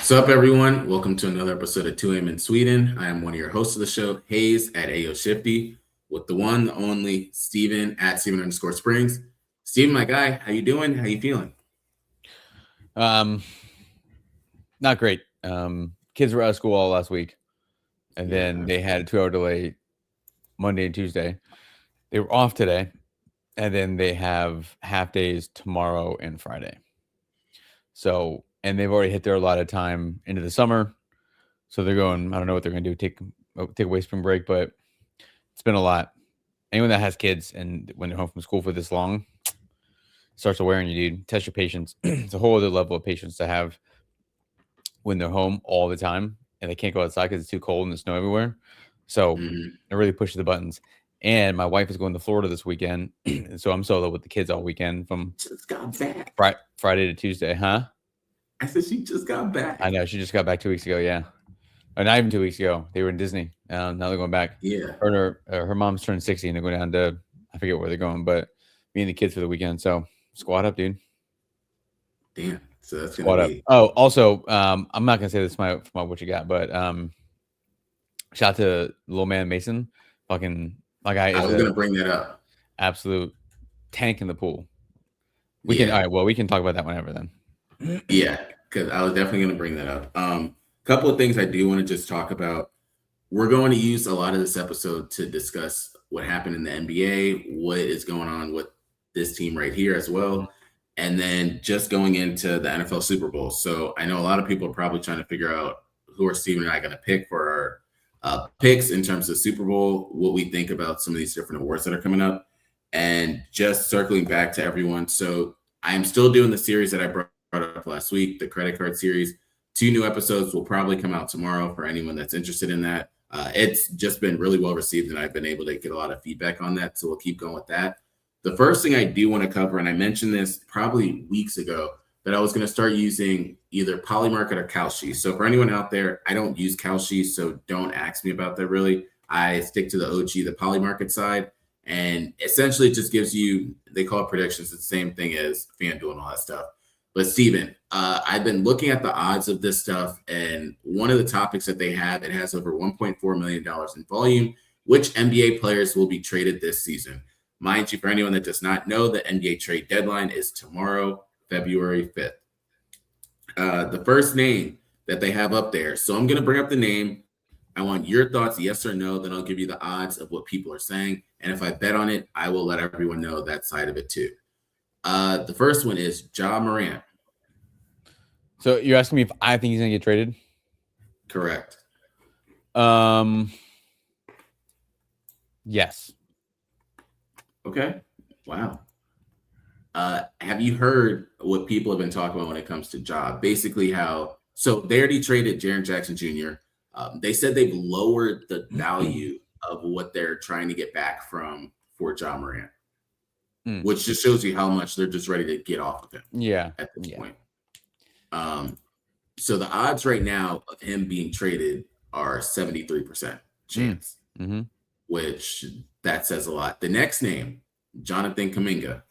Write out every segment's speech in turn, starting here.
What's up, everyone? Welcome to another episode of 2AM in Sweden. I am one of your hosts of the show, Hayes at AO Shifty, with the one, the only Steven at Steven_Springs. Steven, my guy, how you doing? How you feeling? Not great. Kids were out of school all last week, and then they had a 2-hour delay Monday and Tuesday. They were off today, and then they have half days tomorrow and Friday. So, and they've already hit their allotted time into the summer. So they're going, I don't know what they're going to do, take away spring break, but it's been a lot. Anyone that has kids and when they're home from school for this long starts to wear on you, dude. Test your patience. It's a whole other level of patience to have when they're home all the time and they can't go outside because it's too cold and there's snow everywhere. So it really pushes the buttons. And my wife is going to Florida this weekend. And so I'm solo with the kids all weekend from Just got back. Friday to Tuesday, huh? I said she just got back. I know. She just got back 2 weeks ago, yeah. Or not even 2 weeks ago. They were in Disney. Now they're going back. Yeah. Her mom's turned 60 and they're going down to, I forget where they're going, but me and the kids for the weekend. So squad up, dude. Damn. So that's going to be. Oh, also, I'm not going to say this for my what you got, but shout out to little man Mason. Fucking, my guy is I was going to bring that up. Absolute tank in the pool. We can, all right, well, we can talk about that whenever then. Yeah, because I was definitely going to bring that up. Couple of things I do want to just talk about. We're going to use a lot of this episode to discuss what happened in the NBA, what is going on with this team right here as well, and then just going into the NFL Super Bowl. So I know a lot of people are probably trying to figure out who are Steven and I going to pick for our picks in terms of Super Bowl, what we think about some of these different awards that are coming up, and just circling back to everyone. So I am still doing the series that I brought up last week, the credit card series. 2 new episodes will probably come out tomorrow for anyone that's interested in that. It's just been really well received, and I've been able to get a lot of feedback on that, so we'll keep going with that. The first thing I do want to cover, and I mentioned this probably weeks ago, that I was going to start using either Polymarket or Kalshi. So for anyone out there, I don't use Kalshi, so don't ask me about that really. I stick to the OG, the Polymarket side, and essentially it just gives you, they call it predictions. It's the same thing as FanDuel and all that stuff. But Steven, I've been looking at the odds of this stuff, and one of the topics that they have, it has over $1.4 million in volume. Which NBA players will be traded this season? Mind you, for anyone that does not know, the NBA trade deadline is tomorrow, February 5th. The first name that they have up there, so I'm going to bring up the name. I want your thoughts, yes or no, then I'll give you the odds of what people are saying. And if I bet on it, I will let everyone know that side of it too. The first one is Ja Morant. So you're asking me if I think he's going to get traded? Correct. Yes. Okay. Wow. Have you heard what people have been talking about when it comes to Ja? Basically so they already traded Jaren Jackson Jr. They said they've lowered the value of what they're trying to get back for Ja Morant. Which just shows you how much they're just ready to get off of him. Yeah. At this point. So the odds right now of him being traded are 73% chance, which that says a lot. The next name, Jonathan Kuminga.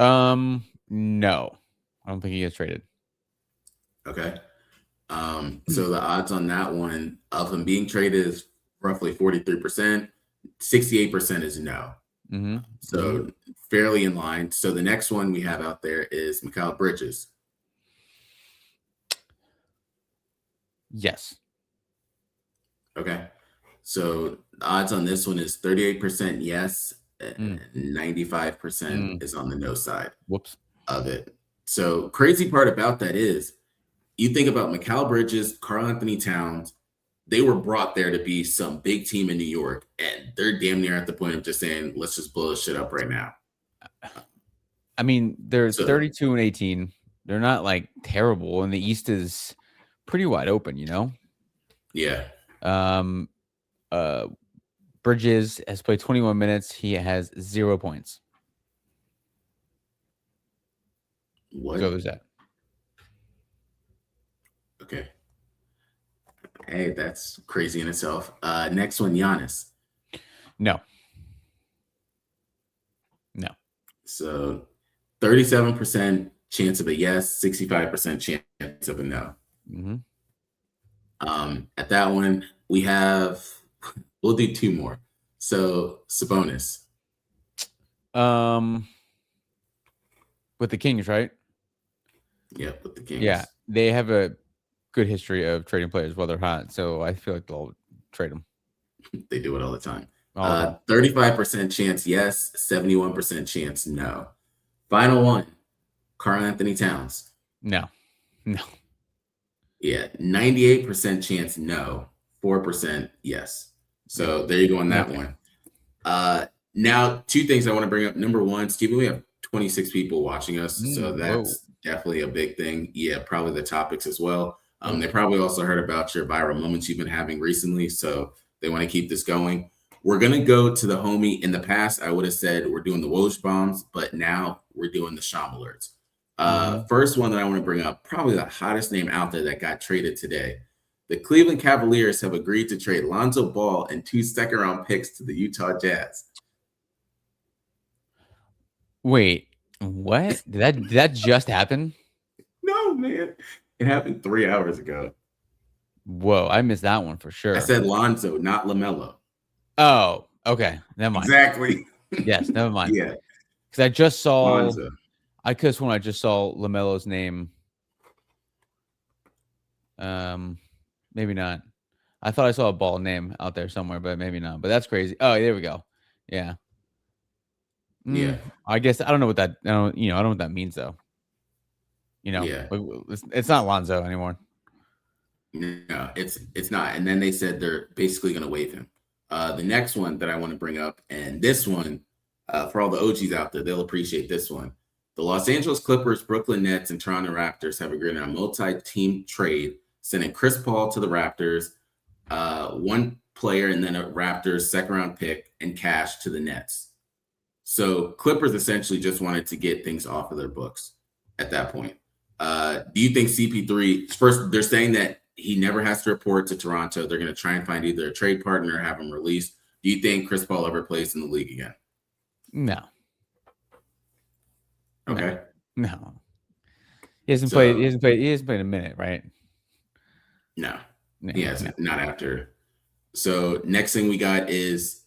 No, I don't think he gets traded. Okay. So the odds on that one of him being traded is roughly 43%. 68% is no. So fairly in line. So the next one we have out there is Mikal Bridges. Yes. Okay. So the odds on this one is 38% yes, and 95% is on the no side of it. So crazy part about that is you think about Mikal Bridges, Karl Anthony Towns, they were brought there to be some big team in New York, and they're damn near at the point of just saying, let's just blow this shit up right now. I mean, there's 32 and 18. They're not like terrible, and the East is pretty wide open, you know? Yeah. Bridges has played 21 minutes. He has 0 points. What? So there's that. Okay. Hey, that's crazy in itself. Next one, Giannis. No. So 37% chance of a yes, 65% chance of a no. Mm-hmm. At that one, we'll do two more. So Sabonis. With the Kings, right? Yeah, with the Yeah, Kings. they have a good history of trading players while they're hot, so I feel like they'll trade them They do it all the time. all the time. 35% chance yes, 71% chance no. Final one, Karl Anthony Towns. No, no. Yeah, 98% chance no, 4% yes. Yeah. So there you go on that Okay. one. Now, two things I want to bring up. Number one, Stephen, we have 26 people watching us, so Whoa. that's definitely a big thing. Yeah, probably the topics as well. They Okay. probably also heard about your viral moments you've been having recently, so they want to keep this going. We're gonna go to the homie. In the past, I would have said we're doing the Woj bombs, but now we're doing the Sham alerts. Mm-hmm. First one that I want to bring up, probably the hottest name out there that got traded today. The Cleveland Cavaliers have agreed to trade Lonzo Ball and 2 second-round picks to the Utah Jazz. Wait, what? Did that just happen? No, man. It happened 3 hours ago. Whoa, I missed that one for I sure. said Lonzo, not LaMelo. Oh, okay. Never mind. Exactly. Yes, never mind. Yeah, Because I just saw, Lonzo. I could have sworn I just saw LaMelo's name. Maybe not. I thought I saw a Ball name out there somewhere, but maybe not. But that's crazy. Oh, there we go. Yeah. Yeah, I guess I don't know what that. I don't know what that means though. yeah. It's not Lonzo anymore. No, it's not. And then they said they're basically going to waive him. The next one that I want to bring up, and this one, for all the OGs out there, they'll appreciate this one. The Los Angeles Clippers, Brooklyn Nets, and Toronto Raptors have agreed on a multi-team trade, sending Chris Paul to the Raptors, one player, and then a Raptors second-round pick and cash to the Nets. So Clippers essentially just wanted to get things off of their books at that point. Do you think CP3 first? They're saying that he never has to report to Toronto. They're going to try and find either a trade partner or have him released. Do you think Chris Paul ever plays in the league again? No. Okay. No. He hasn't played. He hasn't played in a minute, right? No. No, Yes, no. not after. So next thing we got is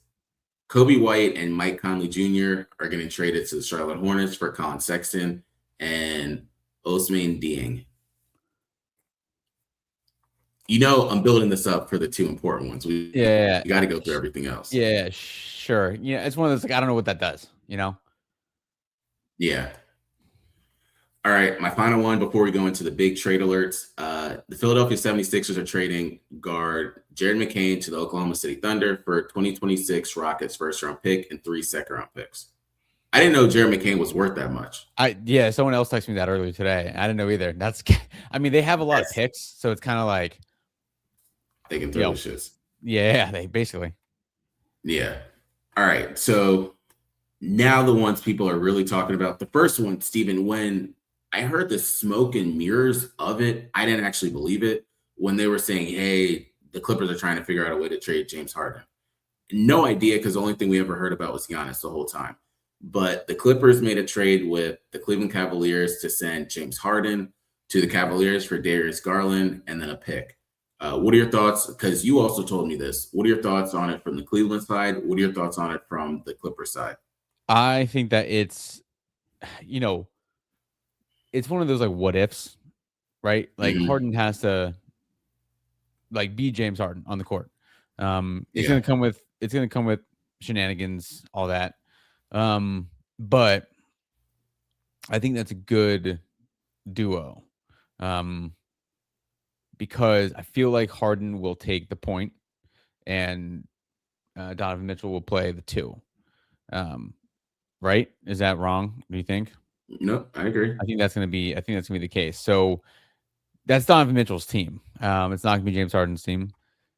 Kobe White and Mike Conley Jr. are getting traded to the Charlotte Hornets for Colin Sexton and Ousmane Dieng. I'm building this up for the two important ones. We got to go through everything else. Yeah, sure. Yeah, it's one of those like I don't know what that does. Yeah. All right, my final one before we go into the big trade alerts. The Philadelphia 76ers are trading guard Jared McCain to the Oklahoma City Thunder for 2026 Rockets first-round pick and 3 second-round picks. I didn't know Jared McCain was worth that much. Someone else texted me that earlier today. I didn't know either. They have a lot of picks, so it's kind of like they can throw the shits. Yeah, they basically. Yeah. All right, so now the ones people are really talking about. The first one, Stephen, when I heard the smoke and mirrors of it, I didn't actually believe it when they were saying, hey, the Clippers are trying to figure out a way to trade James Harden. No idea, because the only thing we ever heard about was Giannis the whole time. But the Clippers made a trade with the Cleveland Cavaliers to send James Harden to the Cavaliers for Darius Garland and then a pick. What are your thoughts? Because you also told me this. What are your thoughts on it from the Cleveland side? What are your thoughts on it from the Clippers side? I think that it's one of those like what ifs, right? Like Harden has to like be James Harden on the court. It's gonna come with shenanigans, all that. But I think that's a good duo. Because I feel like Harden will take the point and Donovan Mitchell will play the 2. Right? Is that wrong? Do you think? No, I agree. I think that's gonna be the case. So that's Donovan Mitchell's team. It's not gonna be James Harden's team.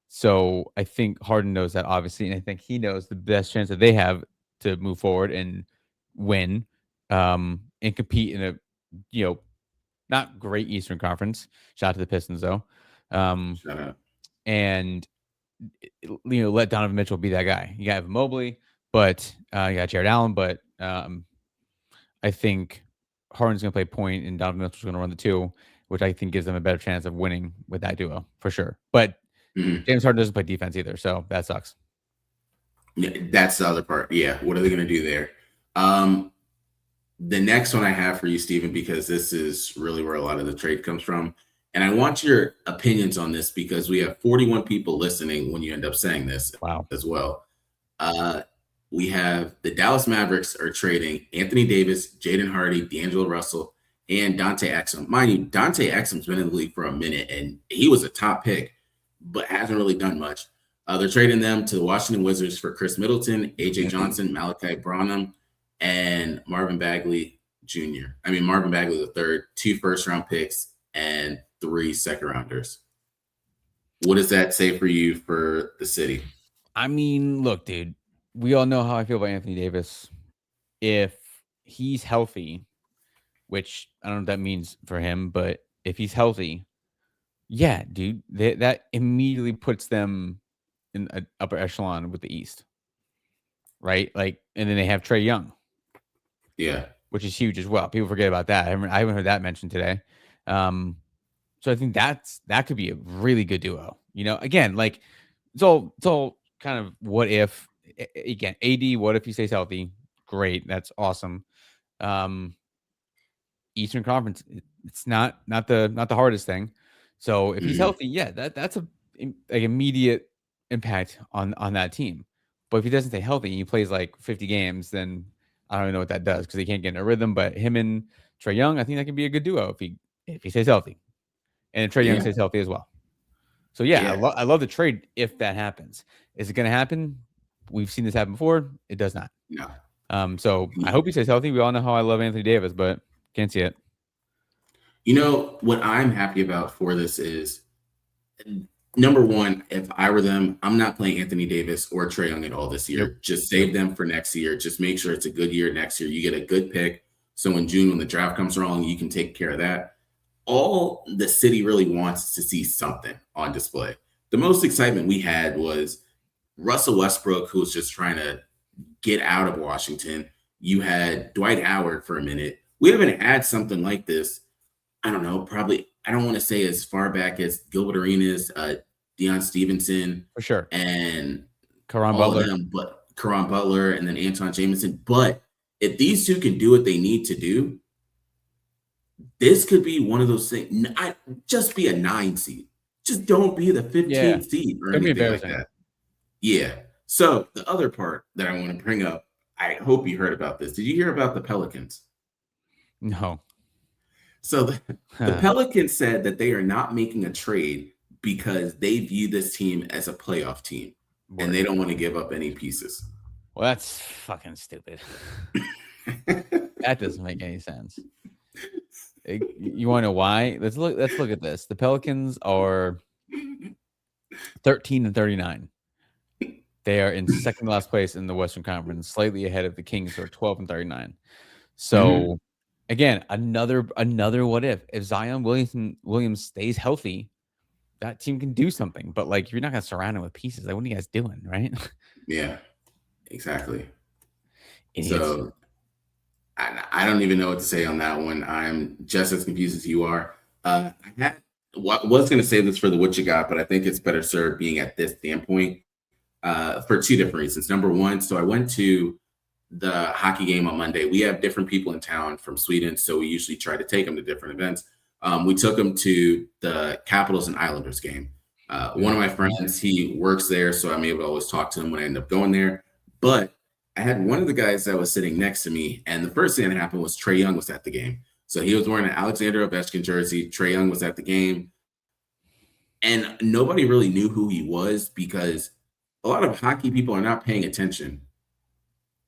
So I think Harden knows that, obviously, and I think he knows the best chance that they have to move forward and win, and compete in a not great Eastern Conference. Shout out to the Pistons though. Shut up. And let Donovan Mitchell be that guy. You got Evan Mobley, but you got Jared Allen, but I think Harden's going to play point and Donovan Mitchell's going to run the two, which I think gives them a better chance of winning with that duo for sure. But James Harden doesn't play defense either, so that sucks. Yeah, that's the other part. Yeah, what are they going to do there? The next one I have for you, Stephen, because this is really where a lot of the trade comes from. And I want your opinions on this because we have 41 people listening when you end up saying this as well. We have the Dallas Mavericks are trading Anthony Davis, Jaden Hardy, D'Angelo Russell, and Dante Exum. Mind you, Dante Exum's been in the league for a minute, and he was a top pick, but hasn't really done much. They're trading them to the Washington Wizards for Chris Middleton, AJ Johnson, Malachi Branham, and Marvin Bagley Jr. Marvin Bagley the third, 2 first-round picks, and 3 second-rounders. What does that say for you for the city? I mean, look, dude, we all know how I feel about Anthony Davis. If he's healthy, which I don't know what that means for him, but if he's healthy, yeah, dude, that immediately puts them in an upper echelon with the East, right? Like, and then they have Trae Young, which is huge as well. People forget about that. I haven't heard that mentioned today. So I think that could be a really good duo. You know, again, like it's all kind of what if. Again, AD, what if he stays healthy? Great, that's awesome. Eastern Conference, it's not the hardest thing. So if he's healthy, yeah, that's a like immediate impact on that team. But if he doesn't stay healthy and he plays like 50 games, then I don't even know what that does because he can't get in a rhythm. But him and Trae Young, I think that can be a good duo if he stays healthy, and Trae Young stays healthy as well. So yeah. I love the trade if that happens. Is it going to happen? We've seen this happen before. It does not. No. So I hope he stays healthy. We all know how I love Anthony Davis, but can't see it. You know, what I'm happy about for this is, number one, if I were them, I'm not playing Anthony Davis or Trae Young at all this year. Yep. Just save them for next year. Just make sure it's a good year next year. You get a good pick. So in June, when the draft comes along, you can take care of that. All the city really wants to see something on display. The most excitement we had was Russell Westbrook, who was just trying to get out of Washington. You had Dwight Howard for a minute. We haven't had something like this. I don't know, probably, I don't want to say as far back as Gilbert Arenas, Deion Stevenson. For sure. And Karan all Butler. of them, but Karan Butler and then Anton Jameson. But if these two can do what they need to do, this could be one of those things. Just be a 9 seed. Just don't be the 15th seed or anything like that. Yeah. So the other part that I want to bring up, I hope you heard about this. Did you hear about the Pelicans? No. So the Pelicans said that they are not making a trade because they view this team as a playoff team and they don't want to give up any pieces. Well, that's fucking stupid. That doesn't make any sense. You want to know why? Let's look at this. The Pelicans are 13-39. They are in second to last place in the Western Conference, slightly ahead of the Kings, who are 12-39. So, again, another what if? If Zion Williams stays healthy, that team can do something. But like, you're not gonna surround him with pieces. Like, what are you guys doing, right? Yeah, exactly. Idiots. So I don't even know what to say on that one. I'm just as confused as you are. I was going to say this for the what you got, but I think it's better served being at this standpoint for 2 different reasons. Number one, so I went to the hockey game on Monday. We have different people in town from Sweden, so we usually try to take them to different events. We took them to the Capitals and Islanders game. One of my friends, he works there, so I'm able to always talk to him when I end up going there. But I had one of the guys that was sitting next to me, and the first thing that happened was Trae Young was at the game. So he was wearing an Alexander Ovechkin jersey. Trae Young was at the game. And nobody really knew who he was because a lot of hockey people are not paying attention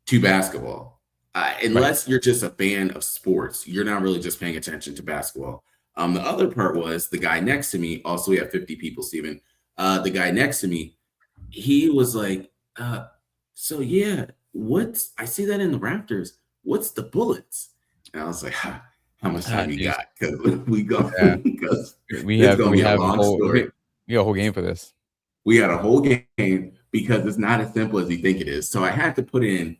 to basketball. Unless you're just a fan of sports, you're not really just paying attention to basketball. The other part was the guy next to me, also we have 50 people, Steven. The guy next to me, he was like, so yeah, I see that in the Rafters. What's the Bullets? And I was like, how much time you got? Because we go, because we have a whole game for this. We had a whole game because it's not as simple as you think it is. So I had to put in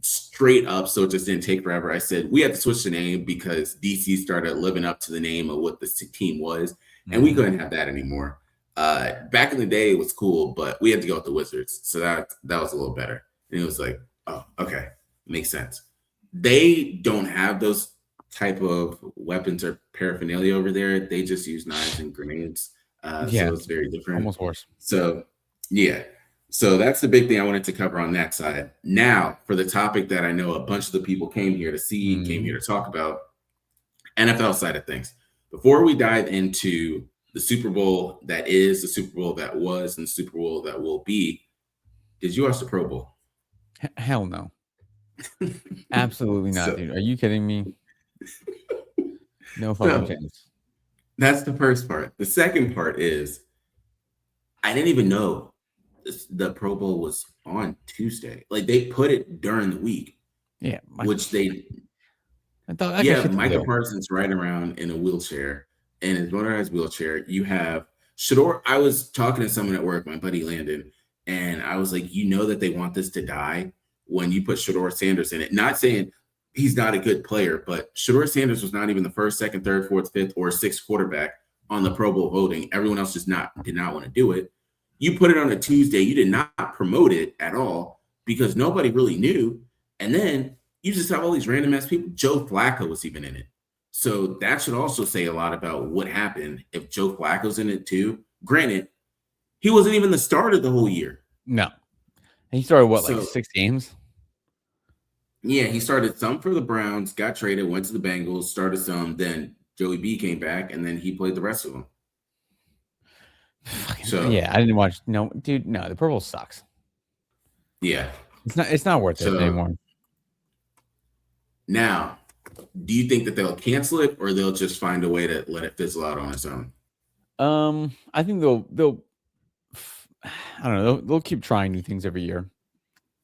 straight up, so it just didn't take forever. I said we had to switch the name because DC started living up to the name of what the team was, and we couldn't have that anymore. Back in the day, it was cool, but we had to go with the Wizards, so that was a little better. And it was like, oh, okay, makes sense. They don't have those type of weapons or paraphernalia over there. They just use knives and grenades, so it's very different. Almost worse. So yeah. So that's the big thing I wanted to cover on that side. Now, for the topic that I know a bunch of the people came here to see, came here to talk about, NFL side of things. Before we dive into the Super Bowl that is, the Super Bowl that was, and the Super Bowl that will be, did you watch the Pro Bowl? Hell no. Absolutely not, dude. Are you kidding me? No fucking chance. That's the first part. The second part is I didn't even know the Pro Bowl was on Tuesday. Like they put it during the week. Yeah. Which they Micah Parsons riding around in a wheelchair, in his motorized wheelchair. You have Shador. I was talking to someone at work, my buddy Landon, and I was like, you know that they want this to die when you put Shador Sanders in it. Not saying he's not a good player, but Shador Sanders was not even the first, second, third, fourth, fifth, or sixth quarterback on the Pro Bowl voting. Everyone else did not want to do it. You put it on a Tuesday. You did not promote it at all because nobody really knew. And then you just have all these random ass people. Joe Flacco was even in it. So that should also say a lot about what happened if Joe Flacco's in it too. Granted, he wasn't even the starter the whole year. No. He started like 6 games? Yeah, he started some for the Browns, got traded, went to the Bengals, started some, then Joey B came back, and then he played the rest of them. So yeah, I didn't watch. No, dude, no, the Pro Bowl sucks. Yeah, it's not worth it anymore. Now, do you think that they'll cancel it or they'll just find a way to let it fizzle out on its own? I think they'll I don't know, they'll keep trying new things every year.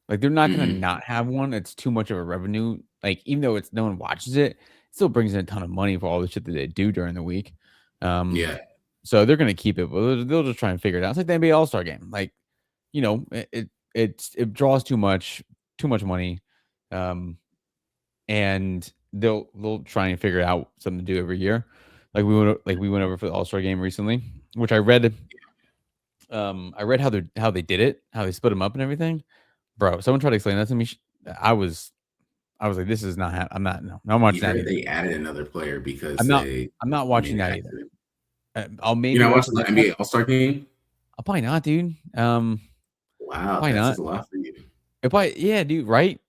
Like they're not gonna not have one. It's too much of a revenue. Like even though no one watches it, it still brings in a ton of money for all the shit that they do during the week. Yeah. So they're gonna keep it, but they'll just try and figure it out. It's like the NBA All-Star game. Like, you know, it draws too much money. And they'll try and figure out something to do every year. Like we went over for the All-Star game recently, which I read. I read how they did it, how they split them up and everything. Bro, someone tried to explain that to me. I was like, this is not. I'm watching that. They added another player because I'm not watching that either. I'll maybe you're not watching the NBA All-Star game. I'll probably not, dude. Wow, that's a lot for you. Yeah, dude. Right.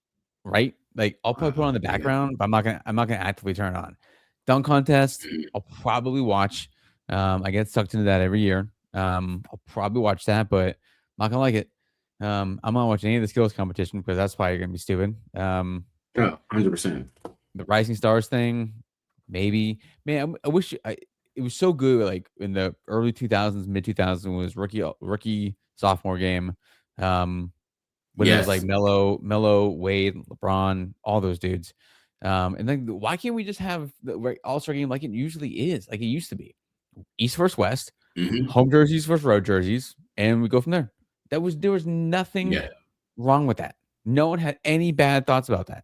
Like I'll probably put on the background, but I'm not gonna actively turn it on. Dunk contest, I'll probably watch. I get sucked into that every year. I'll probably watch that, but I'm not gonna like it. I'm not watching any of the skills competition because that's probably gonna be stupid. 100%. The Rising Stars thing, maybe. Man, I wish it was so good. Like in the early 2000s, mid 2000s was rookie sophomore game. When it was like Melo, Wade, LeBron, all those dudes. And then why can't we just have the All-Star game like it usually is, like it used to be? East versus West, home jerseys versus road jerseys, and we go from there. There was nothing wrong with that. No one had any bad thoughts about that.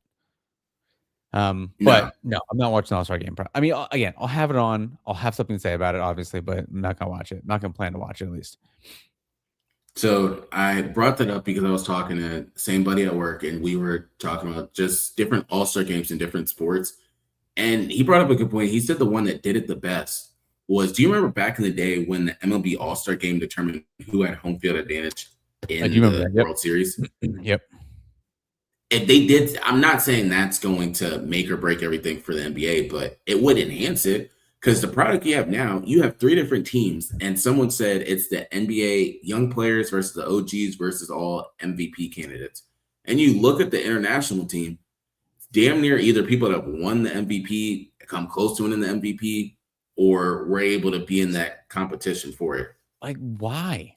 But no, I'm not watching the All-Star game. I mean, again, I'll have it on. I'll have something to say about it, obviously, but I'm not gonna watch it. I'm not gonna plan to watch it at least. So I brought that up because I was talking to the same buddy at work, and we were talking about just different All-Star games in different sports. And he brought up a good point. He said the one that did it the best was, do you remember back in the day when the MLB All-Star game determined who had home field advantage in the World Series? Yep. If they did, I'm not saying that's going to make or break everything for the NBA, but it would enhance it. Because the product you have now, you have 3 different teams, and someone said it's the NBA young players versus the OGs versus all MVP candidates. And you look at the international team, damn near either people that have won the MVP, come close to winning the MVP, or were able to be in that competition for it. Like, why?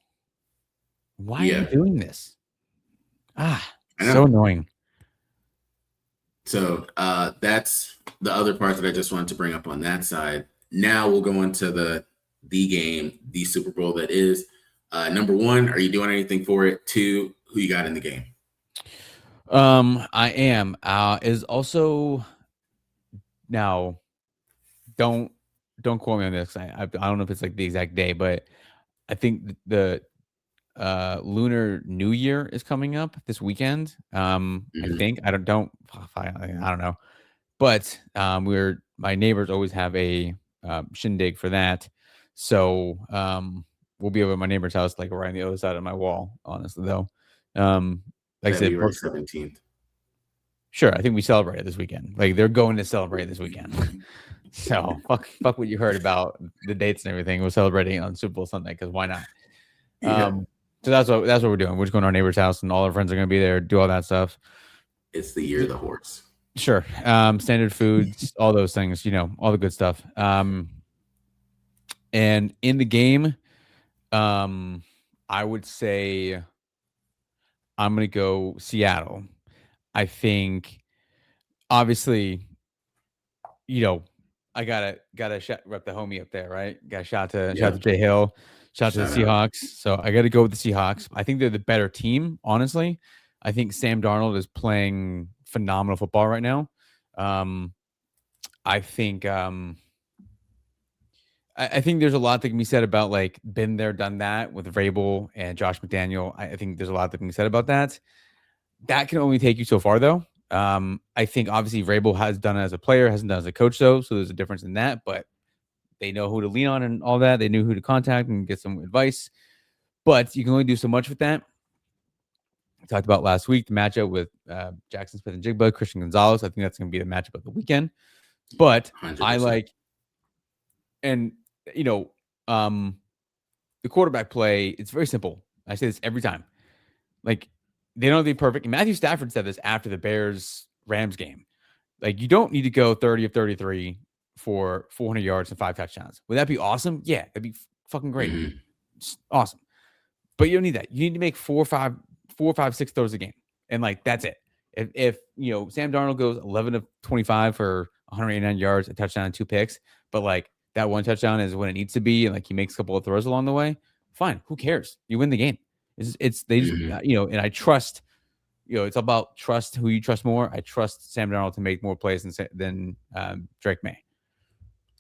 Why are you doing this? So annoying. So that's the other part that I just wanted to bring up on that side. Now we'll go into the game, the Super Bowl that is. Number 1, are you doing anything for it? 2, who you got in the game? I am. Is also now. Don't quote me on this. I don't know if it's like the exact day, but I think the Lunar New Year is coming up this weekend. I Mhm. think I don't know, but my neighbors always have a shindig for that, so we'll be over at my neighbor's house, like right on the other side of my wall. Honestly, though, like I said, February 17th. sure, I think we celebrate it this weekend. Like they're going to celebrate this weekend. So fuck what you heard about the dates and everything. We're celebrating on Super Bowl Sunday because why not? Yeah, So that's what we're doing. We're just going to our neighbor's house, and all our friends are going to be there, do all that stuff. it's the year of the horse. Sure. Standard foods, all those things, all the good stuff. And in the game, I would say I'm going to go Seattle. I think obviously, you know, I gotta rep the homie up there, right? Got shout Yeah, to Jay Hill, shout to the shout out. Seahawks. So I got to go with the Seahawks. I think they're the better team, honestly. I think Sam Darnold is playing phenomenal football right now. Um, I think I think there's a lot that can be said about like been there, done that with Vrabel and Josh McDaniel. I think there's a lot that can be said about that. That can only take you so far, though. I think obviously Vrabel has done it as a player, hasn't done it as a coach, though. So there's a difference in that. But they know who to lean on and all that. They knew who to contact and get some advice. But you can only do so much with that. I talked about last week the matchup with Jackson Smith and Jigba, Christian Gonzalez. I think that's going to be the matchup of the weekend. But I 100%. like, and you know, um, the quarterback play. It's very simple. I say this every time. Like they don't have to be perfect. And Matthew Stafford said this after the Bears Rams game. Like you don't need to go 30 of 33 for 400 yards and 5 touchdowns. Would that be awesome? Yeah, that'd be fucking great. Mhm. It's awesome. But you don't need that. You need to make 6 throws a game. And like that's it. If Sam Darnold goes 11 of 25 for 189 yards, a touchdown and 2 picks, but like that one touchdown is when it needs to be, and like he makes a couple of throws along the way, fine. Who cares? You win the game. It's they just Mhm. and I trust. It's about trust. Who you trust more? I trust Sam Darnold to make more plays than Drake May.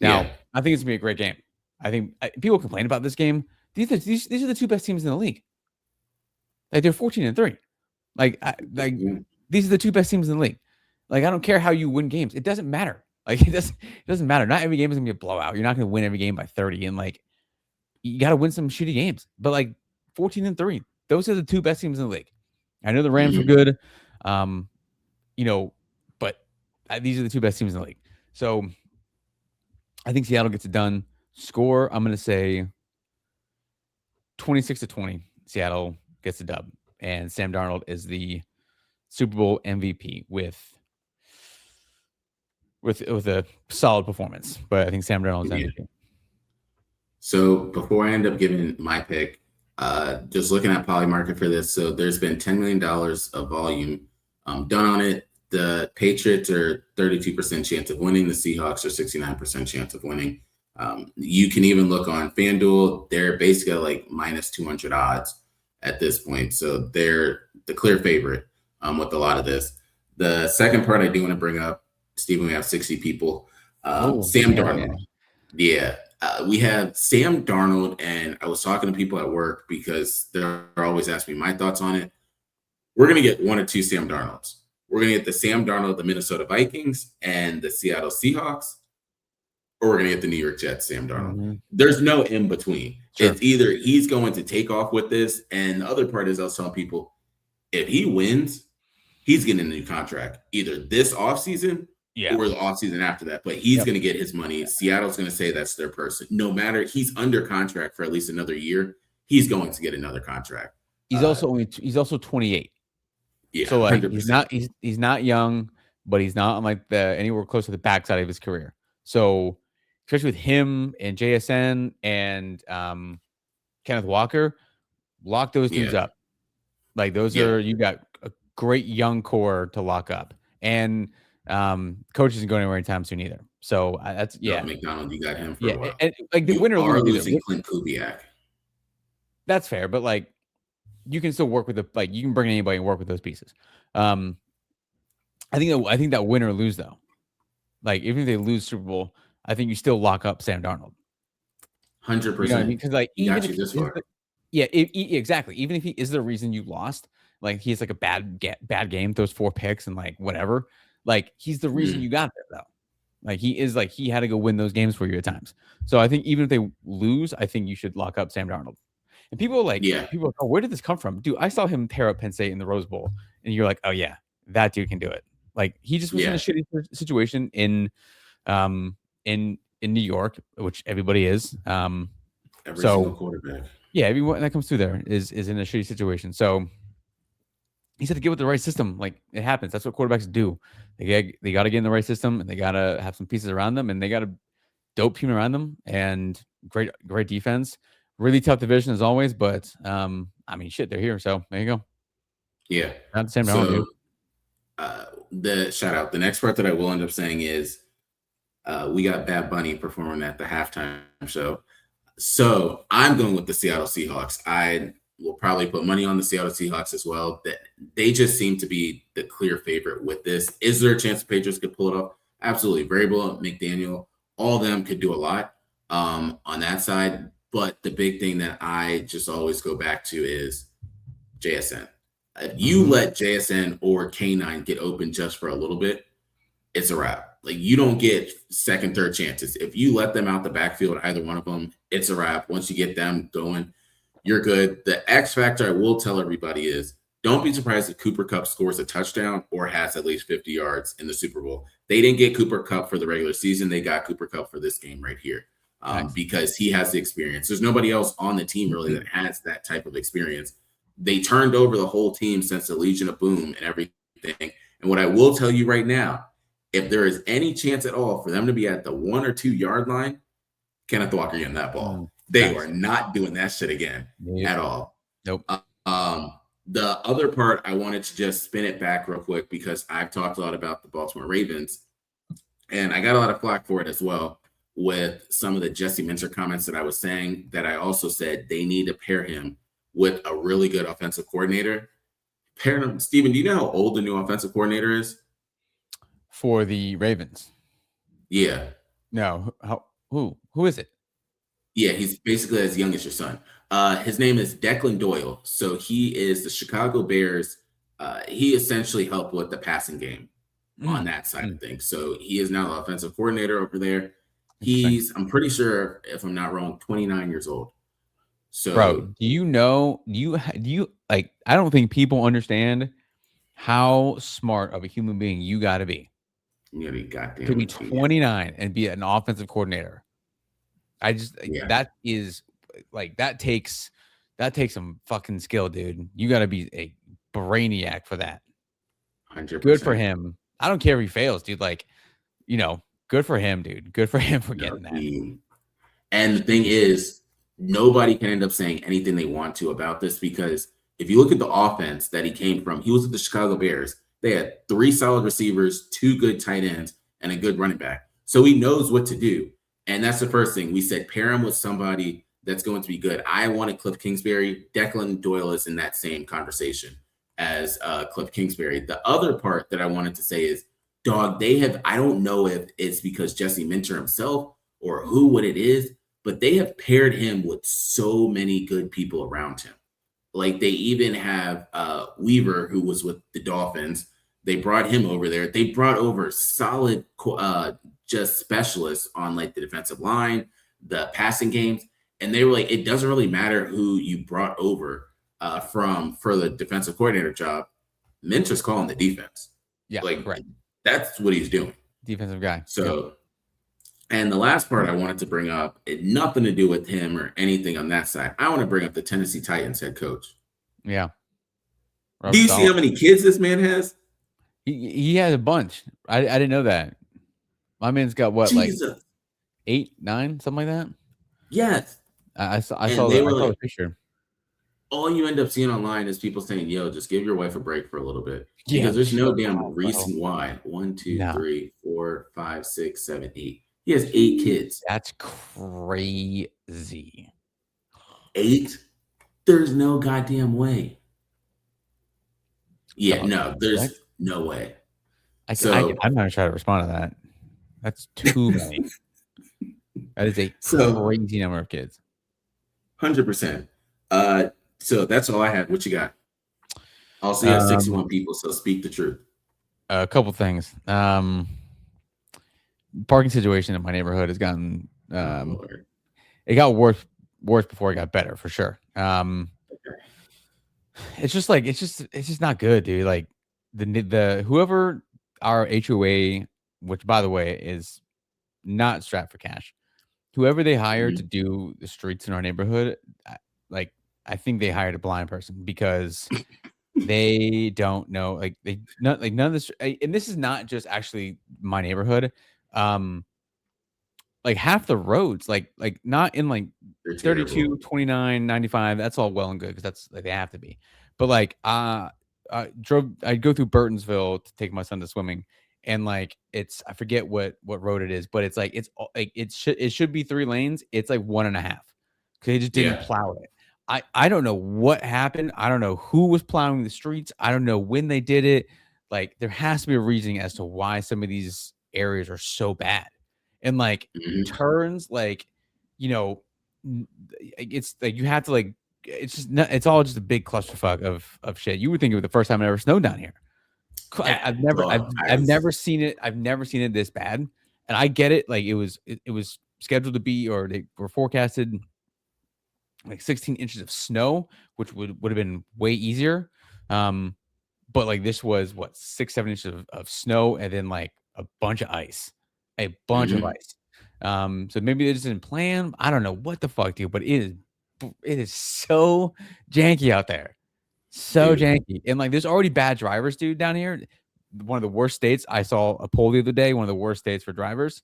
Yeah. Now, I think it's gonna be a great game. I think people complain about this game. These are the two best teams in the league. Like they're 14-3. Like Mhm. these are the two best teams in the league. Like I don't care how you win games. It doesn't matter. Like it doesn't matter. Not every game is gonna be a blowout. You're not gonna win every game by 30. And like you got to win some shitty games. But like 14-3, those are the two best teams in the league. I know the Rams were Mhm. good, but these are the two best teams in the league. So I think Seattle gets it done. Score, I'm going to say 26-20. Seattle gets the dub, and Sam Darnold is the Super Bowl MVP with a solid performance. But I think Sam Darnold is Yeah. MVP. So before I end up giving my pick, just looking at Polymarket for this, so there's been $10 million of volume done on it. The Patriots are 32% chance of winning. The Seahawks are 69% chance of winning. You can even look on FanDuel. They're basically like minus 200 odds at this point. So they're the clear favorite with a lot of this. The second part I do want to bring up, Stephen, we have 60 people. Sam Darnold. Yeah. We have Sam Darnold, and I was talking to people at work because they're always asking me my thoughts on it. We're going to get one or two Sam Darnolds. We're going to get the Sam Darnold, the Minnesota Vikings, and the Seattle Seahawks, or we're going to get the New York Jets, Sam Darnold. Mm-hmm. There's no in between. Sure. It's either he's going to take off with this, and the other part is I was telling people, if he wins, he's getting a new contract, either this offseason or the offseason after that. But he's going to get his money. Seattle's going to say that's their person. No matter, he's under contract for at least another year. He's going to get another contract. He's also 28. Yeah, so like 100%. he's not young, but he's not on like anywhere close to the backside of his career. So especially with him and JSN and Kenneth Walker, lock those dudes up. Like those are, you got a great young core to lock up, and coach isn't going anywhere anytime soon either. So that's McDonald, you got him for a while. And like the winner are losing Clint Kubiak. That's fair, but like you can still work with you can bring anybody and work with those pieces. I think that win or lose though, like even if they lose Super Bowl, I think you still lock up Sam Darnold. You know what I mean? 100%. Because like He even got if you he this is far. exactly. Even if he is the reason you lost, like he's like a bad game, throws 4 picks and like whatever. Like he's the reason Mhm. you got there though. Like he had to go win those games for you at times. So I think even if they lose, I think you should lock up Sam Darnold. And Yeah, people are like, oh, where did this come from? Dude, I saw him tear up Penn State in the Rose Bowl, and you're like, oh yeah, that dude can do it. Like he just was in a yeah. shitty situation in New York, which everybody is. Every single So quarterback. yeah, everyone that comes through there is in a shitty situation. So he said to get with the right system. Like it happens. That's what quarterbacks do. They got to get in the right system, and they got to have some pieces around them, and they got a dope team around them, and great defense. Really tough division as always, but I mean, shit, they're here. So there you go. Yeah. Not the same Darnold, So dude. the shout out. The next part that I will end up saying is we got Bad Bunny performing at the halftime show. So I'm going with the Seattle Seahawks. I will probably put money on the Seattle Seahawks as well. That they just seem to be the clear favorite with this. Is there a chance the Patriots could pull it off? Absolutely. Vrabel, McDaniel, all of them could do a lot on that side. But the big thing that I just always go back to is JSN. If you let JSN or K9 get open just for a little bit, it's a wrap. Like you don't get second, third chances. If you let them out the backfield, either one of them, it's a wrap. Once you get them going, you're good. The X factor I will tell everybody is don't be surprised if Cooper Kupp scores a touchdown or has at least 50 yards in the Super Bowl. They didn't get Cooper Kupp for the regular season. They got Cooper Kupp for this game right here Nice. because he has the experience. There's nobody else on the team really that has that type of experience. They turned over the whole team since the Legion of Boom and everything. And what I will tell you right now, if there is any chance at all for them to be at the 1 or 2 yard line, Kenneth Walker getting that ball. They Nice. are not doing that shit again Yep. at all. Nope. The other part, I wanted to just spin it back real quick because I've talked a lot about the Baltimore Ravens, and I got a lot of flack for it as well with some of the Jesse Minter comments that I was saying, that I also said they need to pair him with a really good offensive coordinator. Pair him. Steven, do you know how old the new offensive coordinator is? For the Ravens. Yeah. No. Who is it? Yeah, he's basically as young as your son. His name is Declan Doyle. So he is the Chicago Bears. He essentially helped with the passing game on that side of things. So he is now the offensive coordinator over there. I'm pretty sure, if I'm not wrong, 29 years old. So, bro, do you like? I don't think people understand how smart of a human being you got to be goddamn to be retweet. 29 and be an offensive coordinator. Yeah. That is like that takes some fucking skill, dude. You got to be a brainiac for that. 100%. Good for him. I don't care if he fails, dude. Like, good for him, dude. Good for him for getting that. And the thing is, nobody can end up saying anything they want to about this, because if you look at the offense that he came from, he was with the Chicago Bears. They had 3 solid receivers, 2 good tight ends, and a good running back. So he knows what to do. And that's the first thing. We said pair him with somebody that's going to be good. I wanted Cliff Kingsbury. Declan Doyle is in that same conversation as Cliff Kingsbury. The other part that I wanted to say is, dog, I don't know if it's because Jesse Minter himself or what it is, but they have paired him with so many good people around him. Like they even have Weaver, who was with the Dolphins. They brought him over there. They brought over solid just specialists on like the defensive line, the passing games. And they were like, it doesn't really matter who you brought over for the defensive coordinator job. Minter's calling the defense. Yeah, like correct. That's what he's doing. Defensive guy. So, yep. And the last part I wanted to bring up, it nothing to do with him or anything on that side. I want to bring up the Tennessee Titans head coach. Yeah. Do you see how many kids this man has? He has a bunch. I didn't know that. My man's got what, Jesus. like 8, 9, something like that? Yes. I saw the picture. All you end up seeing online is people saying, yo, just give your wife a break for a little bit. Because there's no damn reason why. 1, 2, 3, 4, 5, 6, 7, 8. He has 8 kids. That's crazy. 8? There's no goddamn way. Yeah, Dog. no, What? there's no way. I'm not gonna try to respond to that. That's too many. That is a So crazy number of kids. 100%. So that's all I had. What you got? Also, you have Um, 61 people, so speak the truth. a couple things. Parking situation in my neighborhood has gotten Oh Lord. it got worse before it got better for sure. Okay. It's just not good, dude. Like the whoever our HOA, which by the way is not strapped for cash, whoever they hired to Mhm. do the streets in our neighborhood, like I think they hired a blind person because they don't know, like none of this, and this is not just actually my neighborhood. Um, like half the roads, like not in like They're terrible. 32, 29, 95. That's all well and good because that's like they have to be. But like I'd go through Burtonsville to take my son to swimming, and like it's I forget what road it is, but it's like like it should be 3 lanes. It's like 1.5 because they just didn't Yeah. plow it. I don't know what happened. I don't know who was plowing the streets. I don't know when they did it. Like there has to be a reason as to why some of these areas are so bad. And like Mhm. turns, like, you know, it's like you have to like it's just not, it's all just a big clusterfuck of shit. You would think it was the first time it ever snowed down here. Yeah. I've never I've Dog, I've never seen it. I've never seen it this bad. And I get it. Like it was scheduled to be, or they were forecasted like 16 inches of snow, which would have been way easier. Um, but like this was what 6, 7 inches of snow and then like a bunch of ice, a bunch of Mhm. ice. So maybe they just didn't plan. I don't know what the fuck, dude, but it is so janky out there. So Dude. janky. And like there's already bad drivers, dude, down here. One of the worst states. I saw a poll the other day, one of the worst states for drivers.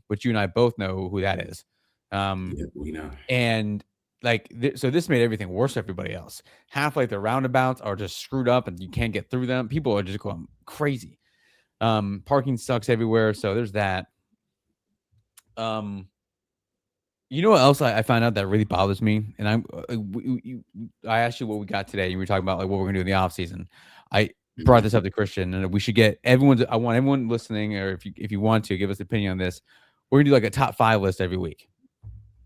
Which you and I both know who that is. Um, Yeah, we know. and like so this made everything worse for everybody else. Half like the roundabouts are just screwed up and you can't get through them. People are just going crazy. Parking sucks everywhere, so there's that. Um, you know what else I found out that really bothers me? And I asked you what we got today. You were talking about like what we're gonna do in the off season. I brought Mhm. this up to Christian, and we should get everyone's. I want everyone listening, or if you want to give us an opinion on this, we're gonna do like a top 5 list every week.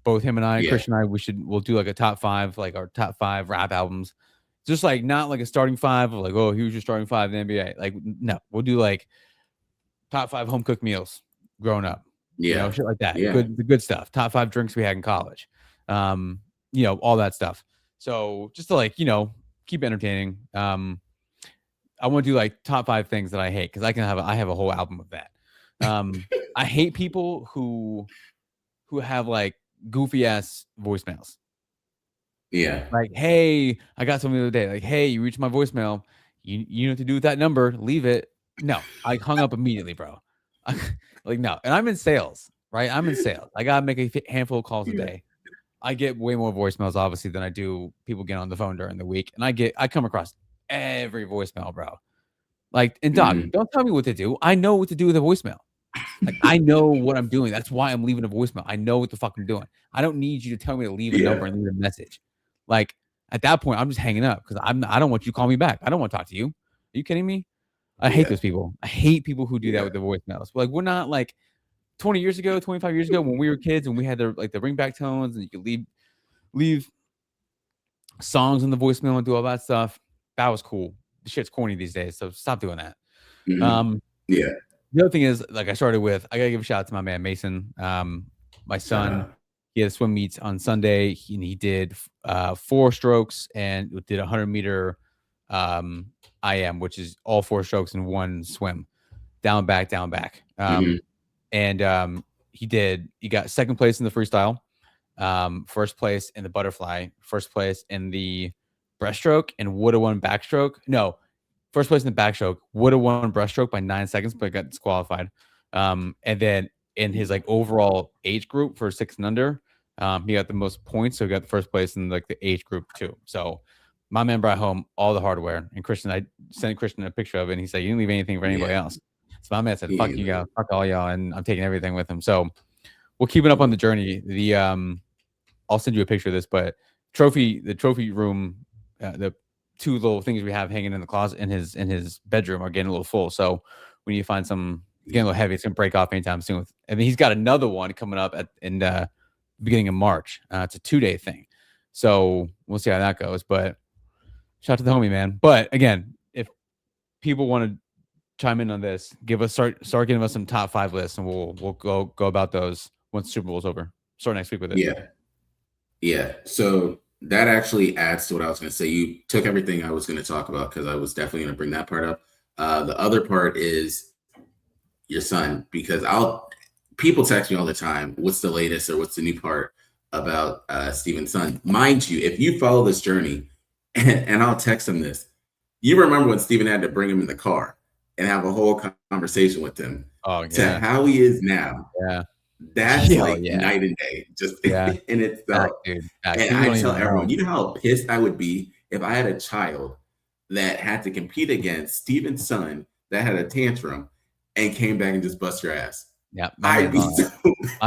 Both him and I, Yeah. Christian and I, we'll do like a top 5, like our top 5 rap albums. Just like not like a starting 5 of like, oh, here's your starting 5 in the NBA. Like, no, we'll do like top 5 home cooked meals growing up, Yeah. shit like that. Yeah. The good stuff. Top 5 drinks we had in college. Um, all that stuff. So just to like, keep entertaining. I want to do like top 5 things that I hate because I have a whole album of that. I hate people who have like goofy ass voicemails. Yeah. Like, hey, I got something the other day. Like, hey, you reached my voicemail. You know what to do with that number. Leave it. No, I hung up immediately, bro. Like, no. And I'm in sales, right? I'm in sales. I gotta make a handful of calls a Yeah. day. I get way more voicemails, obviously, than I do people get on the phone during the week. And I come across every voicemail, bro. Like, and dog, Mhm. don't tell me what to do. I know what to do with a voicemail. Like, I know what I'm doing. That's why I'm leaving a voicemail. I know what the fuck I'm doing. I don't need you to tell me to leave a number Yeah. and leave a message. Like, at that point, I'm just hanging up because I don't want you to call me back. I don't want to talk to you. Are you kidding me? I hate Yeah. those people. I hate people who do that Yeah. with the voicemails. Like, we're not like 20 years ago, 25 years ago when we were kids and we had the ringback tones and you could leave songs in the voicemail and do all that stuff. That was cool. The shit's corny these days, so stop doing that. Mhm. Um, Yeah. The other thing is, like I started with, I gotta give a shout out to my man Mason. My Shout son, out. he had a swim meets on Sunday. He did 4 strokes and did 100 meter IM, which is all 4 strokes in one swim, down back, down back. Mhm. And he got second place in the freestyle, first place in the butterfly, first place in the breaststroke, and would have won backstroke. No, first place in the backstroke, would have won breaststroke by 9 seconds, but got disqualified. And then in his like overall age group for 6 and under, he got the most points, so he got the first place in like the age group too. So my man brought home all the hardware, and I sent Christian a picture of it, and he said, "You didn't leave anything for anybody Yeah. else." So my man said, "Fuck you Yeah. guys, fuck all y'all," and I'm taking everything with him. So we'll keep it up on the journey. I'll send you a picture of this, but trophy room, the two little things we have hanging in the closet in his bedroom are getting a little full. So we need to find some. It's getting a little heavy. It's gonna break off anytime soon. And then he's got another one coming up in the beginning of March. It's a 2-day thing, so we'll see how that goes. But shout out to the homie, man. But again, if people want to chime in on this, start giving us some top 5 lists, and we'll go about those once the Super Bowl's over. Start next week with it. Yeah. So that actually adds to what I was going to say. You took everything I was going to talk about because I was definitely going to bring that part up. The other part is your son, because people text me all the time, what's the latest or what's the new part about Steven's son? Mind you, if you follow this journey, and I'll text him this, you remember when Steven had to bring him in the car and have a whole conversation with him to how he is now. Yeah. That's night and day, just in itself. And I tell everyone, you know how pissed I would be if I had a child that had to compete against Steven's son that had a tantrum and came back and just bust your ass. Yeah, my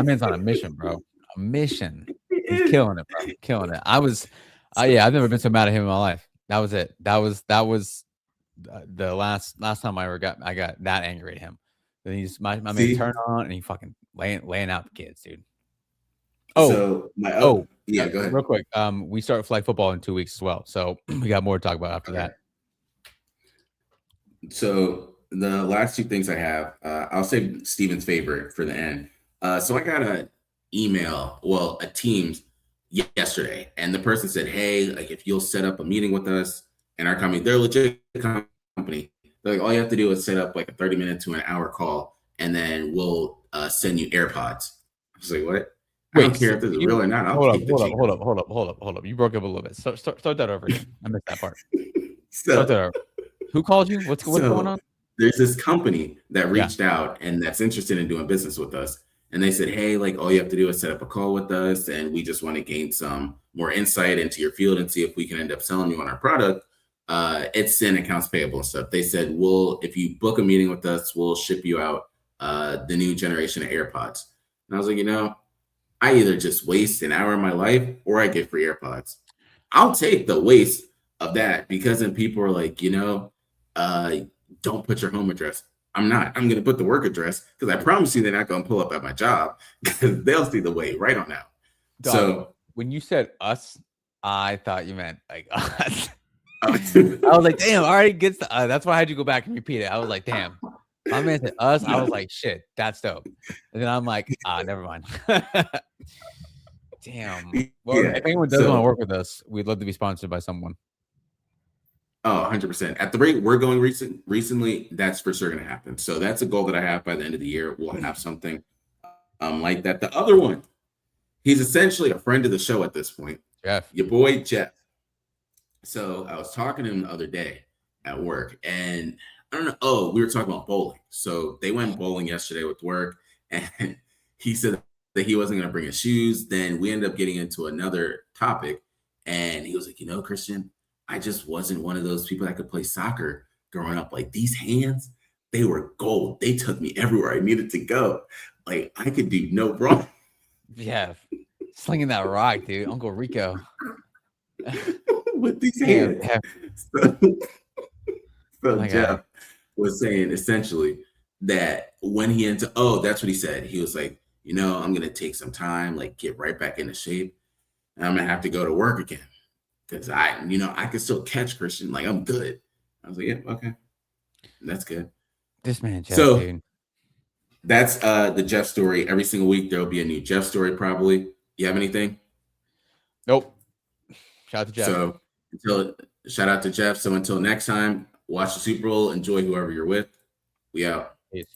man's on a mission, bro. A mission. He's killing it, bro. Killing it. I've never been so mad at him in my life. That was it. That was the last time I got that angry at him. Then he's my man turned on and he fucking laying out the kids, dude. Go ahead. Real quick. We start flag football in 2 weeks as well, so we got more to talk about after that. So the last 2 things I have, I'll save Steven's favorite for the end. So I got a Teams yesterday, and the person said, "Hey, like if you'll set up a meeting with us and our company, they're a legit company. They're like, all you have to do is set up like a 30-minute to an hour call, and then we'll send you AirPods." I was like, "What?" I don't care if this is real or not. Hold up. You broke up a little bit. Start that over again. I missed that part. Start that over. Who called you? What's going on? There's this company that reached out and that's interested in doing business with us. And they said, "Hey, like all you have to do is set up a call with us, and we just want to gain some more insight into your field and see if we can end up selling you on our product. It's in accounts payable and stuff." They said, if you book a meeting with us, we'll ship you out the new generation of AirPods." And I was like, I either just waste an hour of my life or I get free AirPods. I'll take the waste of that, because then people are like, don't put your home address. I'm going to put the work address, because I promise you they're not going to pull up at my job, because they'll see the way right on out. Dog, so when you said us, I thought you meant like us. I was like, damn, all right, gets that's why I had to go back and repeat it. I was like, damn, my man said us. I was like, shit, that's dope. And then I'm like, never mind. Damn. Well, if anyone does want to work with us, we'd love to be sponsored by someone. Oh, 100%. At the rate we're going recently, that's for sure going to happen. So that's a goal that I have by the end of the year. We'll have something like that. The other one, he's essentially a friend of the show at this point. Jeff. Your boy, Jeff. So I was talking to him the other day at work, and I don't know. Oh, we were talking about bowling. So they went bowling yesterday with work, and he said that he wasn't going to bring his shoes. Then we ended up getting into another topic, and he was like, Christian, I just wasn't one of those people that could play soccer growing up. Like, these hands, they were gold. They took me everywhere I needed to go. Like, I could do no wrong. Yeah, slinging that rock, dude. Uncle Rico. With these hands. So Jeff was saying essentially that when he that's what he said. He was like, I'm going to take some time, like get right back into shape. And I'm going to have to go to work again. Because I can still catch, Christian. Like, I'm good. I was like, yeah, okay. That's good. This man, Jeff, dude. That's the Jeff story. Every single week, there will be a new Jeff story, probably. You have anything? Nope. Shout out to Jeff. So, shout out to Jeff. So, until next time, watch the Super Bowl. Enjoy whoever you're with. We out. Peace.